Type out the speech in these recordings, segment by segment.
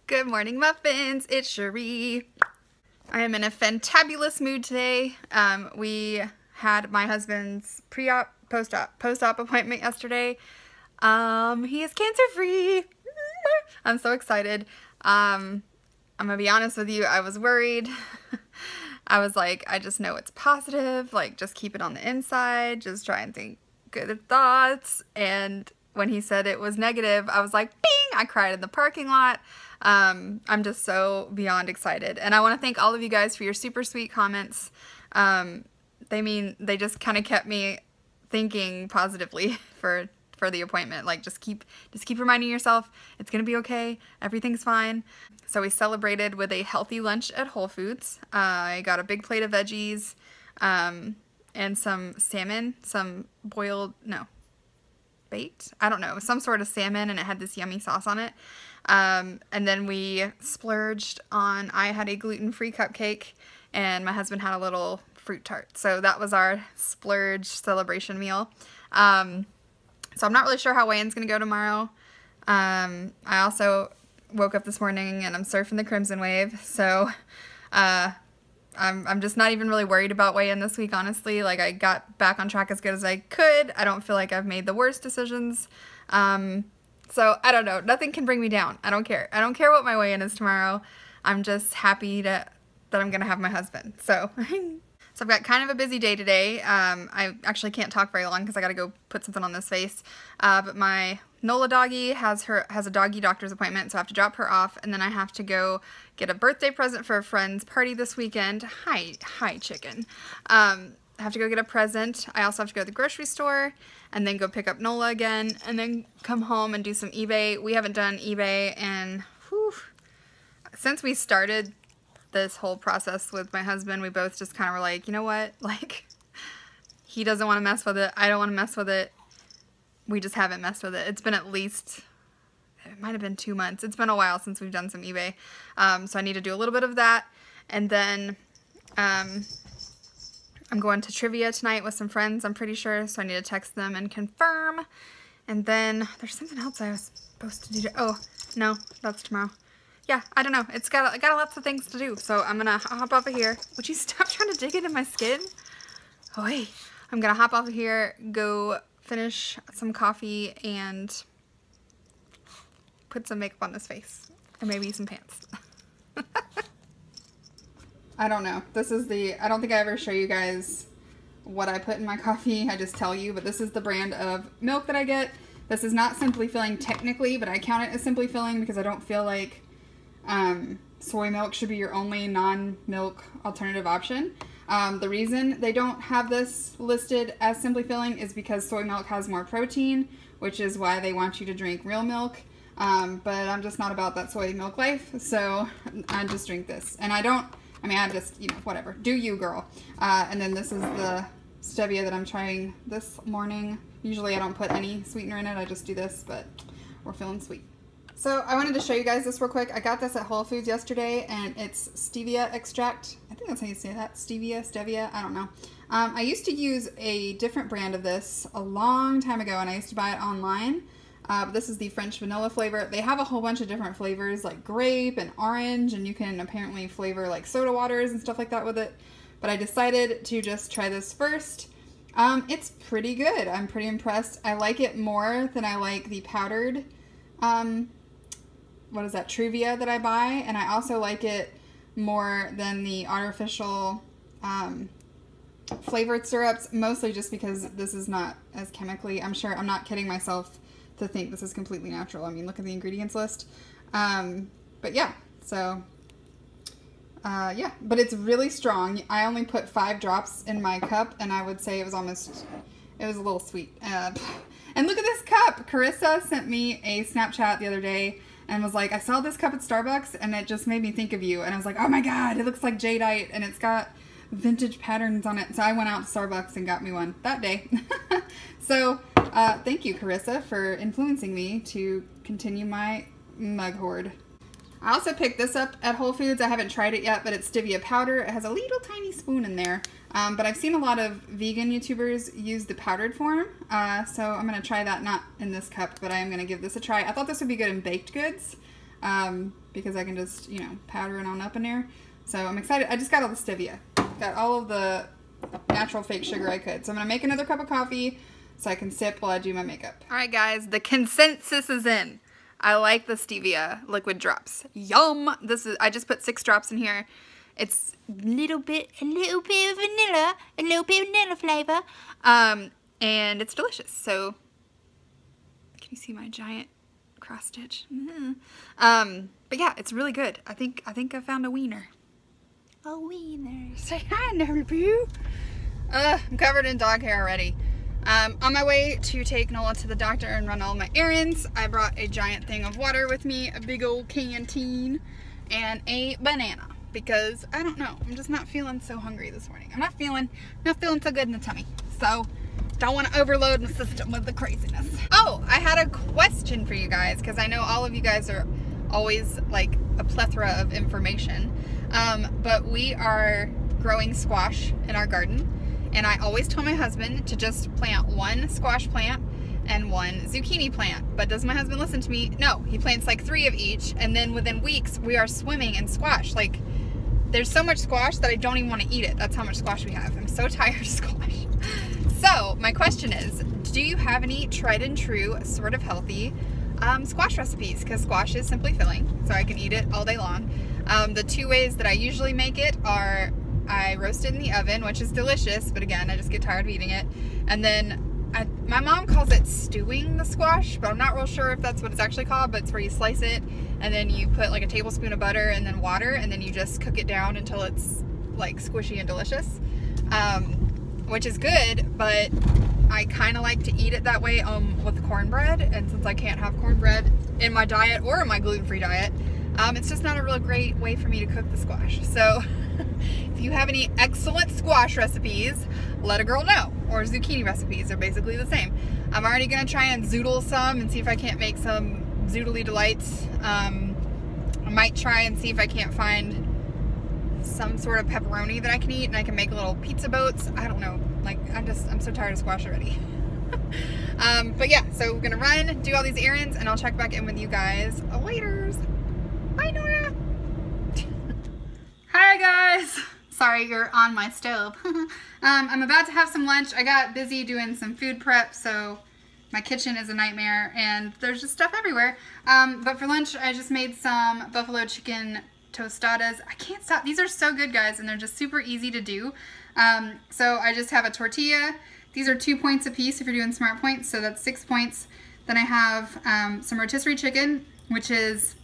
Good morning, muffins. It's Cherie. I am in a fantabulous mood today. We had my husband's pre-op, post-op appointment yesterday. He is cancer-free. I'm so excited. I'm gonna be honest with you, I was worried. I was like, I just know it's positive. Like, just keep it on the inside. Just try and think good thoughts. And when he said it was negative, I was like, bing! I cried in the parking lot. I'm just so beyond excited. And I want to thank all of you guys for your super sweet comments. They just kind of kept me thinking positively for the appointment. Like, just keep reminding yourself it's gonna be okay, everything's fine. So we celebrated with a healthy lunch at Whole Foods. I got a big plate of veggies and some salmon, some bait, I don't know, some sort of salmon, and it had this yummy sauce on it. And then we splurged on, I had a gluten-free cupcake and my husband had a little fruit tart. So that was our splurge celebration meal. So I'm not really sure how Wayne's gonna go tomorrow. I also woke up this morning and I'm surfing the Crimson Wave, so I'm just not even really worried about Wayne this week, honestly. Like, I got back on track as good as I could. I don't feel like I've made the worst decisions. So I don't know. Nothing can bring me down. I don't care. I don't care what my weigh-in is tomorrow. I'm just happy that I'm gonna have my husband. So so I've got kind of a busy day today. I actually can't talk very long because I gotta go put something on this face. But my Nola doggy has a doggy doctor's appointment, so I have to drop her off, and then I have to go get a birthday present for a friend's party this weekend. Hi, chicken. I have to go get a present. I also have to go to the grocery store and then go pick up Nola again and then come home and do some eBay. We haven't done eBay and since we started this whole process with my husband, we both just kind of were like, you know what? Like, he doesn't want to mess with it. I don't want to mess with it. We just haven't messed with it. It's been at least, it might have been 2 months. It's been a while since we've done some eBay. So I need to do a little bit of that. And then I'm going to trivia tonight with some friends, I'm pretty sure. So I need to text them and confirm. And then there's something else I was supposed to do. Oh, no, that's tomorrow. Yeah, I don't know. I got lots of things to do. So I'm going to hop off of here. Would you stop trying to dig into my skin? Oh, wait. I'm going to hop off of here, go finish some coffee, and put some makeup on this face. And maybe some pants. I don't know. I don't think I ever show you guys what I put in my coffee. I just tell you, but this is the brand of milk that I get. This is not Simply Filling technically, but I count it as Simply Filling because I don't feel like soy milk should be your only non-milk alternative option. The reason they don't have this listed as Simply Filling is because soy milk has more protein, which is why they want you to drink real milk. But I'm just not about that soy milk life, so I just drink this. And I just, you know, whatever. Do you, girl. And then this is the stevia that I'm trying this morning. Usually I don't put any sweetener in it, I just do this, but we're feeling sweet. So I wanted to show you guys this real quick. I got this at Whole Foods yesterday, and it's stevia extract. I think that's how you say that. Stevia, I don't know. I used to use a different brand of this a long time ago, and I used to buy it online. But this is the French vanilla flavor. They have a whole bunch of different flavors, like grape and orange, and you can apparently flavor like soda waters and stuff like that with it. But I decided to just try this first. It's pretty good. I'm pretty impressed. I like it more than I like the powdered what is that, Truvia that I buy, and I also like it more than the artificial flavored syrups, mostly just because this is not as chemically, I'm not kidding myself to think this is completely natural. I mean, look at the ingredients list. But yeah, so yeah, but it's really strong. I only put 5 drops in my cup, and I would say it was a little sweet. And look at this cup. Carissa sent me a Snapchat the other day and was like, I saw this cup at Starbucks and it just made me think of you. And I was like, oh my God, it looks like jadeite and it's got vintage patterns on it. So I went out to Starbucks and got me one that day. So thank you, Carissa, for influencing me to continue my mug hoard. I also picked this up at Whole Foods. I haven't tried it yet, but it's stevia powder. It has a little tiny spoon in there. But I've seen a lot of vegan YouTubers use the powdered form. So I'm going to try that, not in this cup, but I am going to give this a try. I thought this would be good in baked goods. because I can just, you know, powder it on up in there. So I'm excited. I just got all the stevia. Got all of the natural fake sugar I could. So I'm going to make another cup of coffee so I can sip while I do my makeup. Alright guys, the consensus is in. I like the stevia liquid drops. Yum! I just put 6 drops in here. It's a little bit of vanilla, a little bit of vanilla flavor. And it's delicious. So, can you see my giant cross stitch? But yeah, it's really good. I think I found a wiener. A wiener. Say hi, Nobu. I'm covered in dog hair already. On my way to take Nola to the doctor and run all my errands, I brought a giant thing of water with me, a big old canteen, and a banana. Because, I don't know, I'm just not feeling so hungry this morning. I'm not feeling so good in the tummy. So, don't want to overload my system with the craziness. Oh, I had a question for you guys, because I know all of you guys are always like a plethora of information. But we are growing squash in our garden. And I always tell my husband to just plant 1 squash plant and 1 zucchini plant. But does my husband listen to me? No, he plants like 3 of each. And then within weeks, we are swimming in squash. Like, there's so much squash that I don't even want to eat it. That's how much squash we have. I'm so tired of squash. So, my question is, do you have any tried and true, sort of healthy squash recipes? Because squash is simply filling, so I can eat it all day long. The 2 ways that I usually make it are I roast it in the oven, which is delicious, but again, I just get tired of eating it. And then my mom calls it stewing the squash, but I'm not real sure if that's what it's actually called, but it's where you slice it and then you put like a tablespoon of butter and then water, and then you just cook it down until it's like squishy and delicious, which is good, but I kind of like to eat it that way with cornbread, and since I can't have cornbread in my diet or in my gluten-free diet, it's just not a real great way for me to cook the squash. So if you have any excellent squash recipes, let a girl know. Or zucchini recipes, they're basically the same. I'm already going to try and zoodle some and see if I can't make some zoodly delights. I might try and see if I can't find some sort of pepperoni that I can eat and I can make little pizza boats. I don't know. Like, I'm so tired of squash already. But yeah, so we're going to run, do all these errands, and I'll check back in with you guys later. Bye, Nora. Hi guys. Sorry, you're on my stove. I'm about to have some lunch. I got busy doing some food prep, so my kitchen is a nightmare and there's just stuff everywhere. But for lunch, I just made some buffalo chicken tostadas. I can't stop. These are so good, guys, and they're just super easy to do. So I just have a tortilla. These are 2 points a piece if you're doing Smartpoints, so that's 6 points. Then I have some rotisserie chicken, which is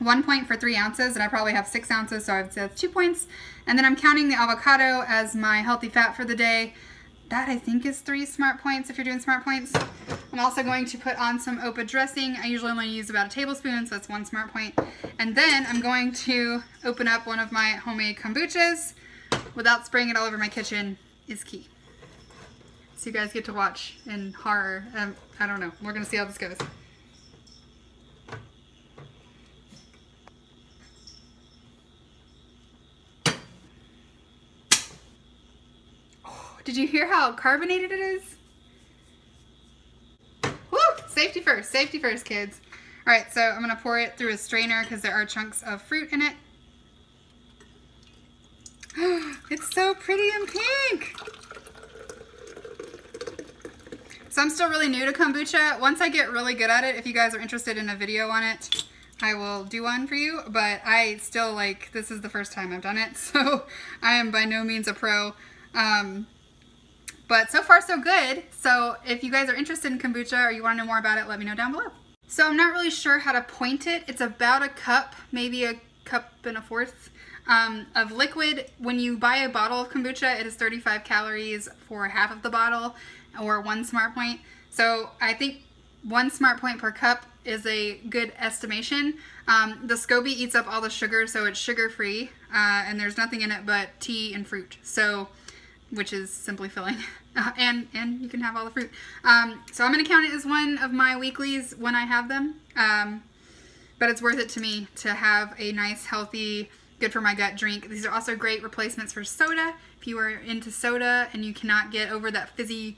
1 point for 3 ounces, and I probably have 6 ounces, so I would say that's 2 points. And then I'm counting the avocado as my healthy fat for the day. That, I think, is 3 Smartpoints if you're doing Smartpoints. I'm also going to put on some Opa dressing. I usually only use about a tablespoon, so that's 1 Smartpoint. And then I'm going to open up one of my homemade kombuchas without spraying it all over my kitchen is key. So you guys get to watch in horror. I don't know. We're going to see how this goes. Did you hear how carbonated it is? Woo! Safety first, kids. All right, so I'm gonna pour it through a strainer because there are chunks of fruit in it. It's so pretty and pink. So I'm still really new to kombucha. Once I get really good at it, if you guys are interested in a video on it, I will do one for you, but I still, like, this is the first time I've done it, so I am by no means a pro. But so far so good. So if you guys are interested in kombucha or you want to know more about it, let me know down below. So I'm not really sure how to point it. It's about a cup, maybe a cup and a fourth of liquid. When you buy a bottle of kombucha, it is 35 calories for half of the bottle, or 1 Smartpoint. So I think 1 Smartpoint per cup is a good estimation. The SCOBY eats up all the sugar, so it's sugar-free, and there's nothing in it but tea and fruit. So, which is simply filling, and you can have all the fruit. So I'm going to count it as one of my weeklies when I have them, but it's worth it to me to have a nice, healthy, good for my gut drink. These are also great replacements for soda. If you are into soda and you cannot get over that fuzzy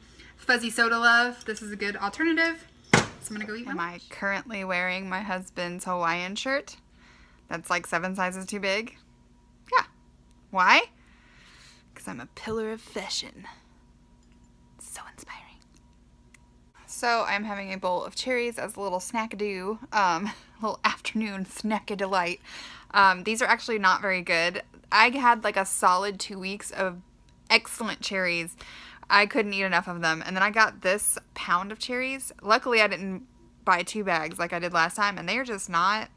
soda love, this is a good alternative. So I'm going to go eat my lunch. Am I currently wearing my husband's Hawaiian shirt? That's like 7 sizes too big? Yeah. Why? Because I'm a pillar of fashion. So inspiring. So I'm having a bowl of cherries as a little snack-a-doo, little afternoon snack-a-delight. These are actually not very good. I had like a solid 2 weeks of excellent cherries. I couldn't eat enough of them. And then I got this pound of cherries. Luckily I didn't buy 2 bags like I did last time, and they are just not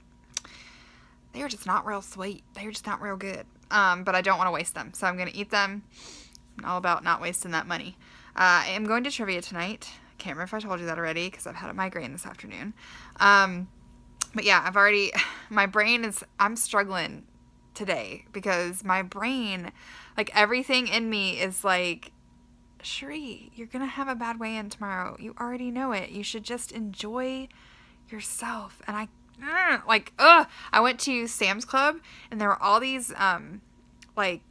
real sweet. They're just not real good. But I don't want to waste them, so I'm going to eat them. I'm all about not wasting that money. I am going to trivia tonight. I can't remember if I told you that already because I've had a migraine this afternoon. But yeah, I'm struggling today because my brain, like everything in me is like, Sheree, you're going to have a bad weigh-in tomorrow. You already know it. You should just enjoy yourself. And I went to Sam's Club and there were all these, like,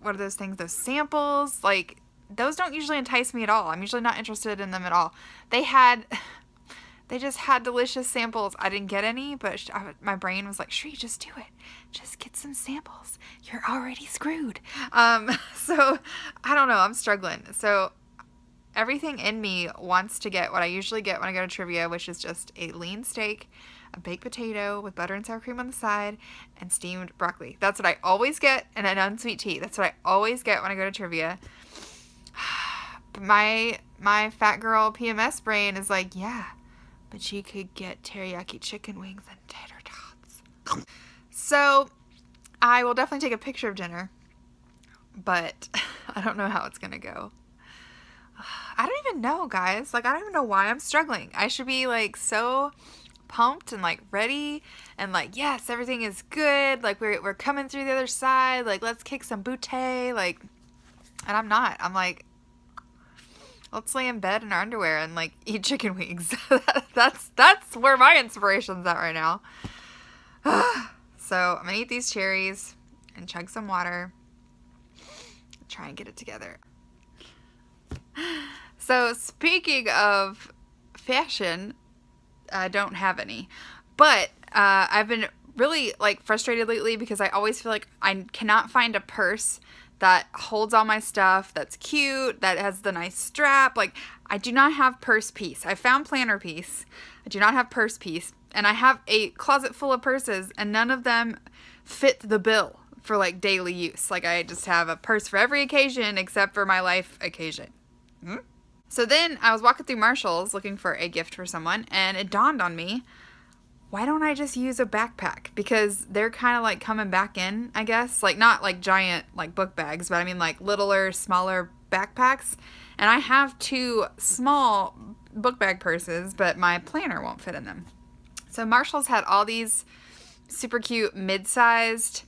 what are those things? Those samples, like, those don't usually entice me at all. I'm usually not interested in them at all. They just had delicious samples. I didn't get any, but my brain was like, Sheree, just do it. Just get some samples. You're already screwed. So I don't know. I'm struggling. So everything in me wants to get what I usually get when I go to trivia, which is just a lean steak, a baked potato with butter and sour cream on the side, and steamed broccoli. That's what I always get, and an unsweet tea. That's what I always get when I go to trivia. But my fat girl PMS brain is like, yeah, but you could get teriyaki chicken wings and tater tots. So I will definitely take a picture of dinner, but I don't know how it's gonna go. I don't even know, guys. Like, I don't even know why I'm struggling. I should be like so pumped and like ready and like, yes, everything is good. Like we're coming through the other side. Like, let's kick some booty. Like, and I'm not. I'm like, let's lay in bed in our underwear and like eat chicken wings. that's where my inspiration's at right now. So I'm gonna eat these cherries and chug some water. Try and get it together. So speaking of fashion, I don't have any, but I've been really like frustrated lately because I always feel like I cannot find a purse that holds all my stuff, that's cute, that has the nice strap. Like, I do not have purse piece. I found planner piece. I do not have purse piece. And I have a closet full of purses, and none of them fit the bill for like daily use. Like, I just have a purse for every occasion except for my life occasion. So then I was walking through Marshall's looking for a gift for someone, and it dawned on me, why don't I just use a backpack? Because they're kind of like coming back in, I guess. Like, not like giant like book bags, but I mean like littler, smaller backpacks. And I have 2 small book bag purses, but my planner won't fit in them. So Marshall's had all these super cute, mid-sized,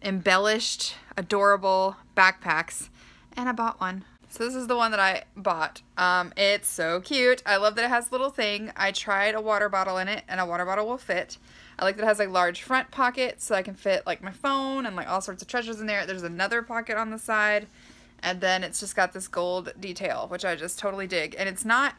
embellished, adorable backpacks, and I bought one. So this is the one that I bought. It's so cute. I love that it has a little thing. I tried a water bottle in it, and a water bottle will fit. I like that it has a large front pocket so I can fit like my phone and like all sorts of treasures in there. There's another pocket on the side, and then it's just got this gold detail, which I just totally dig. And it's not,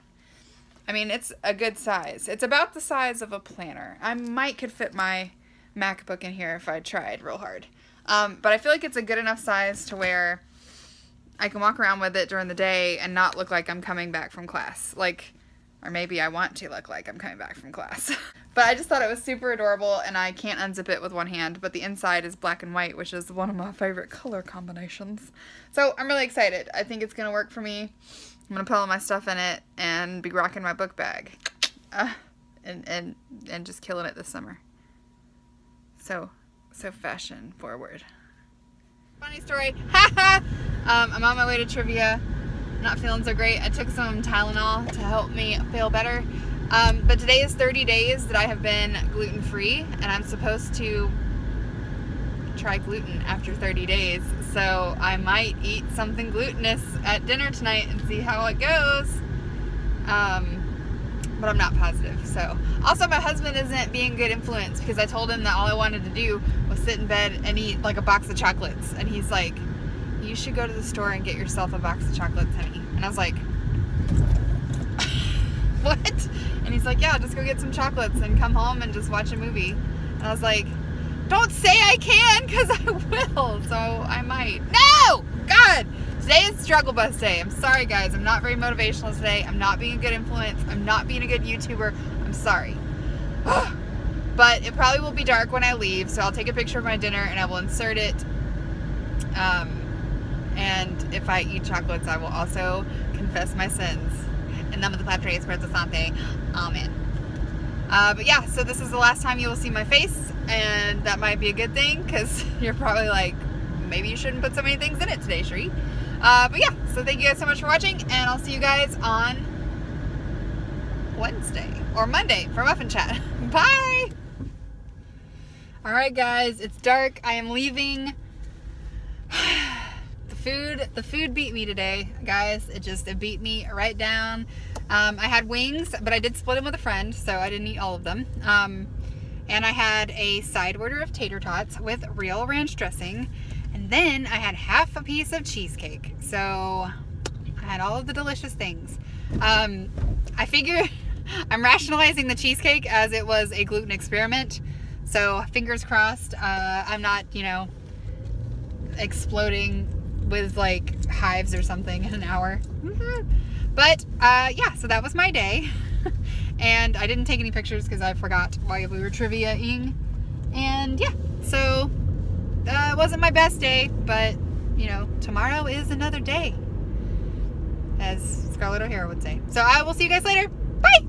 I mean, it's a good size. It's about the size of a planner. I could fit my MacBook in here if I tried real hard. But I feel like it's a good enough size to where I can walk around with it during the day and not look like I'm coming back from class. Like, or maybe I want to look like I'm coming back from class. But I just thought it was super adorable, and I can't unzip it with one hand, but the inside is black and white, which is one of my favorite color combinations. So I'm really excited. I think it's gonna work for me. I'm gonna put all my stuff in it and be rocking my book bag. And just killing it this summer. So fashion forward. Funny story. I'm on my way to trivia. Not feeling so great. I took some Tylenol to help me feel better. But today is 30 days that I have been gluten-free, and I'm supposed to try gluten after 30 days. So I might eat something glutinous at dinner tonight and see how it goes. But I'm not positive. So also, my husband isn't being a good influence because I told him that all I wanted to do was sit in bed and eat like a box of chocolates, and he's like, you should go to the store and get yourself a box of chocolates, honey. And I was like, what? And he's like, yeah, just go get some chocolates and come home and just watch a movie. And I was like, Don't say I can, because I will. So I might. No! God! Today is struggle bus day. I'm sorry, guys. I'm not very motivational today. I'm not being a good influence. I'm not being a good YouTuber. I'm sorry. But it probably will be dark when I leave, so I'll take a picture of my dinner and I will insert it. And if I eat chocolates, I will also confess my sins. In name of the Padre, Spirito Santo. Amen. But yeah, so this is the last time you will see my face, and that might be a good thing, because you're probably like, maybe you shouldn't put so many things in it today, Shree. But yeah, so thank you guys so much for watching, and I'll see you guys on Wednesday or Monday for Muffin Chat. Bye! Alright guys, it's dark. I am leaving. The food beat me today, guys. It beat me right down. I had wings, but I did split them with a friend, so I didn't eat all of them. And I had a side order of tater tots with real ranch dressing, and then I had half a piece of cheesecake. So I had all of the delicious things. I figure I'm rationalizing the cheesecake as it was a gluten experiment. So fingers crossed, I'm not, you know, exploding with like hives or something in an hour. But yeah, so that was my day. And I didn't take any pictures because I forgot while we were trivia-ing. And yeah, so it wasn't my best day, but you know, tomorrow is another day, as Scarlett O'Hara would say. So I will see you guys later. Bye!